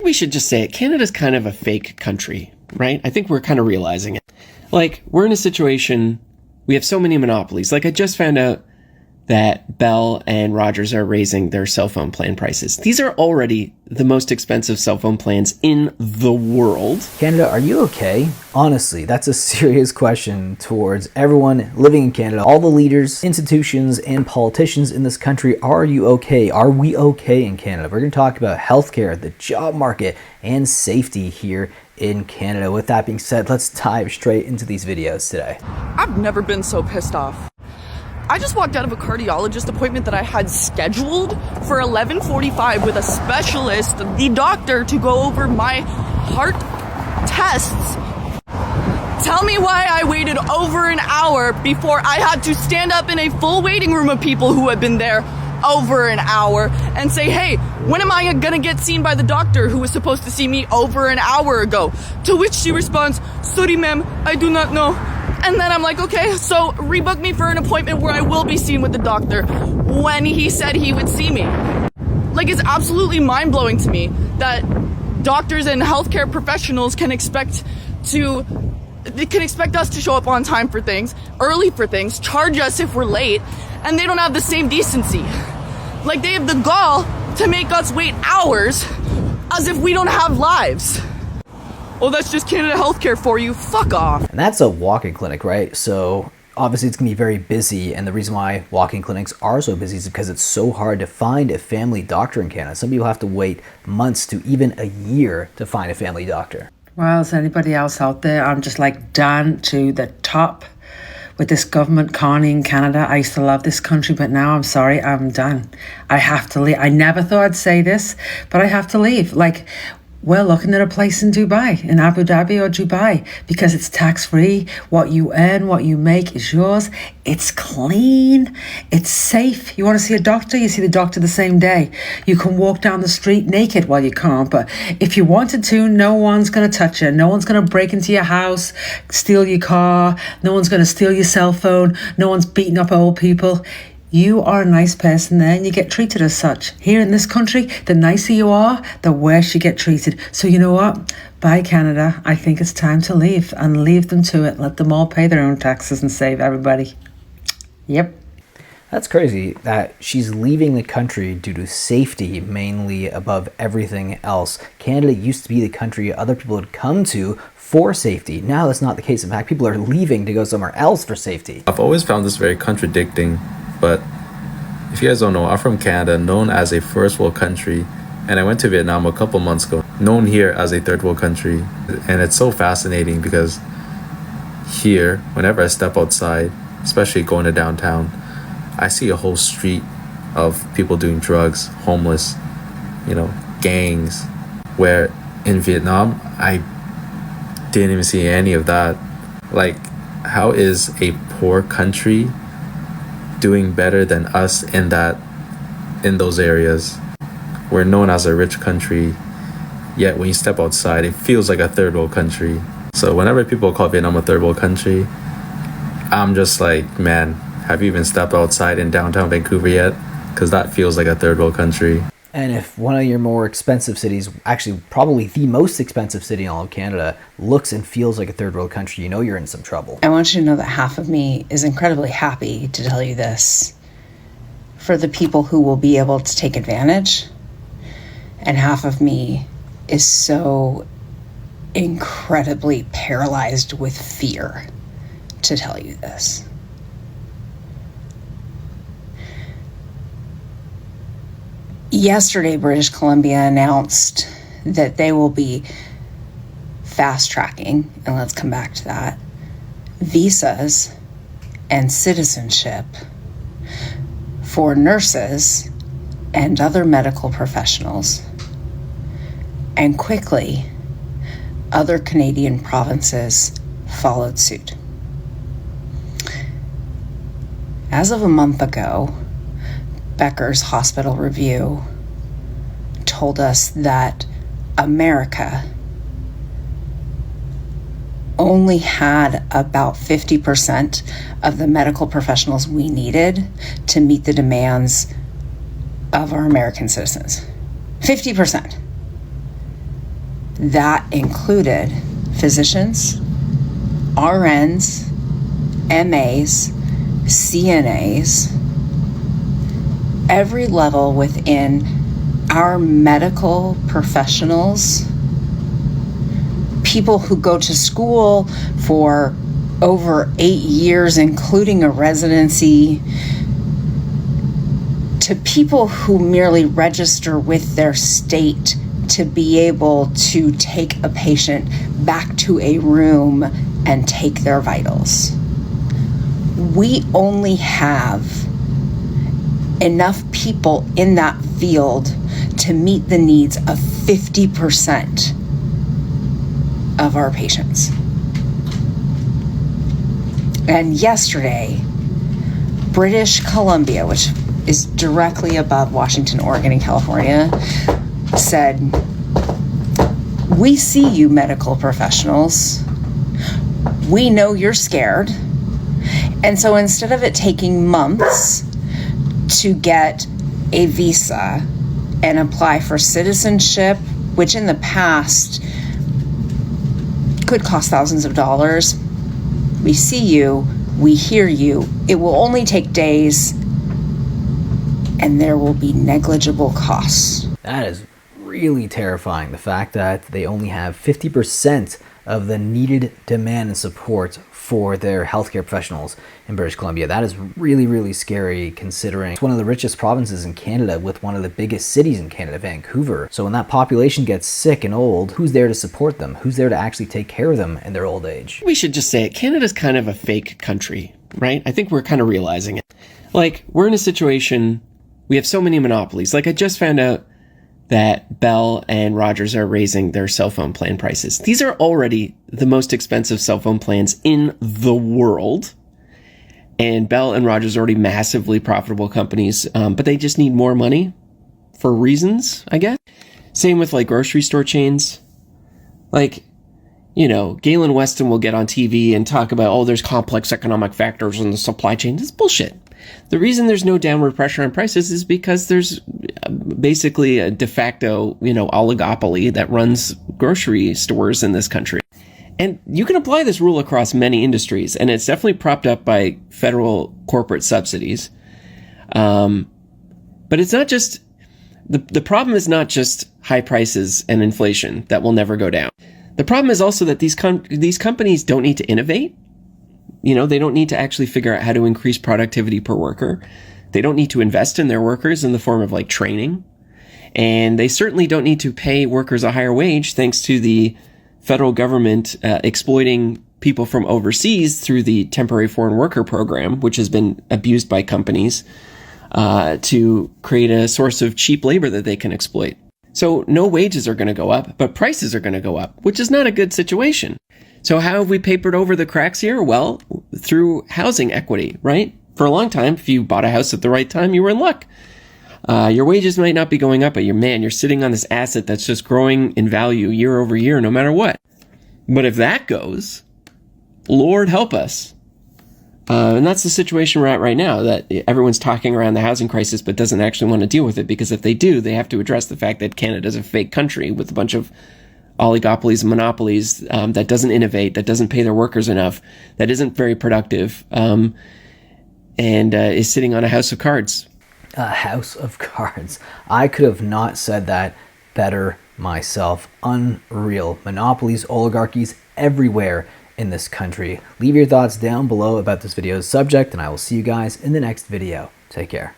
we should just say it. Canada's kind of a fake country, right? I think we're kind of realizing it. Like, we're in a situation, we have so many monopolies. Like, I just found out that Bell and Rogers are raising their cell phone plan prices. These are already the most expensive cell phone plans in the world. Canada, are you okay? Honestly, that's a serious question towards everyone living in Canada. All the leaders, institutions, and politicians in this country. Are you okay? Are we okay in Canada? We're going to talk about healthcare, the job market, and safety here in Canada. With that being said, let's dive straight into these videos today. I've never been so pissed off. I just walked out of a cardiologist appointment that I had scheduled for 11:45 with a specialist, the doctor, to go over my heart tests. Tell me why I waited over an hour before I had to stand up in a full waiting room of people who had been there over an hour and say, hey, when am I gonna get seen by the doctor who was supposed to see me over an hour ago? To which she responds, sorry ma'am, I do not know. And then I'm like, okay, so rebook me for an appointment where I will be seen with the doctor when he said he would see me. Like, it's absolutely mind-blowing to me that doctors and healthcare professionals can expect us to show up on time for things, early for things, charge us if we're late, and they don't have the same decency. Like, they have the gall to make us wait hours as if we don't have lives. Oh, that's just Canada healthcare for you. Fuck off. And that's a walk-in clinic, right? So obviously it's going to be very busy. And the reason why walk-in clinics are so busy is because it's so hard to find a family doctor in Canada. Some people have to wait months to even a year to find a family doctor. Well, is anybody else out there? I'm just like down to the top with this government carny in Canada. I used to love this country, but now I'm sorry, I'm done. I have to leave. I never thought I'd say this, but I have to leave. Like, we're looking at a place in Dubai, in Abu Dhabi or Dubai, because it's tax-free. What you earn, what you make is yours. It's clean. It's safe. You want to see a doctor? You see the doctor the same day. You can walk down the street naked. Well, you can't, but if you wanted to, no one's going to touch you. No one's going to break into your house, steal your car. No one's going to steal your cell phone. No one's beating up old people. You are a nice person there and you get treated as such. Here in this country, the nicer you are, the worse you get treated. So you know what? Bye, Canada. I think it's time to leave and leave them to it. Let them all pay their own taxes and save everybody. Yep. That's crazy that she's leaving the country due to safety mainly above everything else. Canada used to be the country other people would come to for safety. Now that's not the case. In fact, people are leaving to go somewhere else for safety. I've always found this very contradicting. But if you guys don't know, I'm from Canada, known as a first world country, and I went to Vietnam a couple months ago, known here as a third world country. And it's so fascinating because here, whenever I step outside, especially going to downtown, I see a whole street of people doing drugs, homeless, gangs, where in Vietnam, I didn't even see any of that. Like, how is a poor country doing better than us in those areas? We're known as a rich country, yet when you step outside, it feels like a third world country. So whenever people call Vietnam a third world country, I'm just like, man, have you even stepped outside in downtown Vancouver yet? Because that feels like a third world country. And if one of your more expensive cities, actually probably the most expensive city in all of Canada, looks and feels like a third world country, you know you're in some trouble. I want you to know that half of me is incredibly happy to tell you this for the people who will be able to take advantage. And half of me is so incredibly paralyzed with fear to tell you this. Yesterday, British Columbia announced that they will be fast-tracking, and let's come back to that, visas and citizenship for nurses and other medical professionals. And quickly, other Canadian provinces followed suit. As of a month ago, Becker's Hospital Review told us that America only had about 50% of the medical professionals we needed to meet the demands of our American citizens. 50%. That included physicians, RNs, MAs, CNAs, every level within our medical professionals, people who go to school for over 8 years, including a residency, to people who merely register with their state to be able to take a patient back to a room and take their vitals. We only have enough people in that field to meet the needs of 50% of our patients. And yesterday, British Columbia, which is directly above Washington, Oregon, and California, said, "We see you, medical professionals. We know you're scared. And so instead of it taking months to get a visa and apply for citizenship, which in the past could cost thousands of dollars, we see you, we hear you. It will only take days, and there will be negligible costs." That is really terrifying. The fact that they only have 50% of the needed demand and support for their healthcare professionals in British Columbia. That is really, really scary, considering it's one of the richest provinces in Canada with one of the biggest cities in Canada, Vancouver. So when that population gets sick and old, who's there to support them? Who's there to actually take care of them in their old age? We should just say it. Canada's kind of a fake country, right? I think we're kind of realizing it. Like, we're in a situation, we have so many monopolies. Like, I just found out that Bell and Rogers are raising their cell phone plan prices. These are already the most expensive cell phone plans in the world. And Bell and Rogers are already massively profitable companies, but they just need more money for reasons, I guess. Same with like grocery store chains. Like, you know, Galen Weston will get on TV and talk about, oh, there's complex economic factors in the supply chain. That's bullshit. The reason there's no downward pressure on prices is because there's basically a de facto, oligopoly that runs grocery stores in this country. And you can apply this rule across many industries, and it's definitely propped up by federal corporate subsidies. But it's not just, the problem is not just high prices and inflation that will never go down. The problem is also that these companies don't need to innovate. They don't need to actually figure out how to increase productivity per worker. They don't need to invest in their workers in the form of like training. And they certainly don't need to pay workers a higher wage thanks to the federal government exploiting people from overseas through the temporary foreign worker program, which has been abused by companies to create a source of cheap labor that they can exploit. So no wages are going to go up, but prices are going to go up, which is not a good situation. So how have we papered over the cracks here? Well, through housing equity, right? For a long time, if you bought a house at the right time, you were in luck. Your wages might not be going up, but you're sitting on this asset that's just growing in value year over year, no matter what. But if that goes, Lord help us. And that's the situation we're at right now, that everyone's talking around the housing crisis, but doesn't actually want to deal with it, because if they do, they have to address the fact that Canada's a fake country with a bunch of oligopolies and monopolies that doesn't innovate, that doesn't pay their workers enough, that isn't very productive, and is sitting on a house of cards. A house of cards. I could have not said that better myself. Unreal. Monopolies, oligarchies everywhere in this country. Leave your thoughts down below about this video's subject, and I will see you guys in the next video. Take care.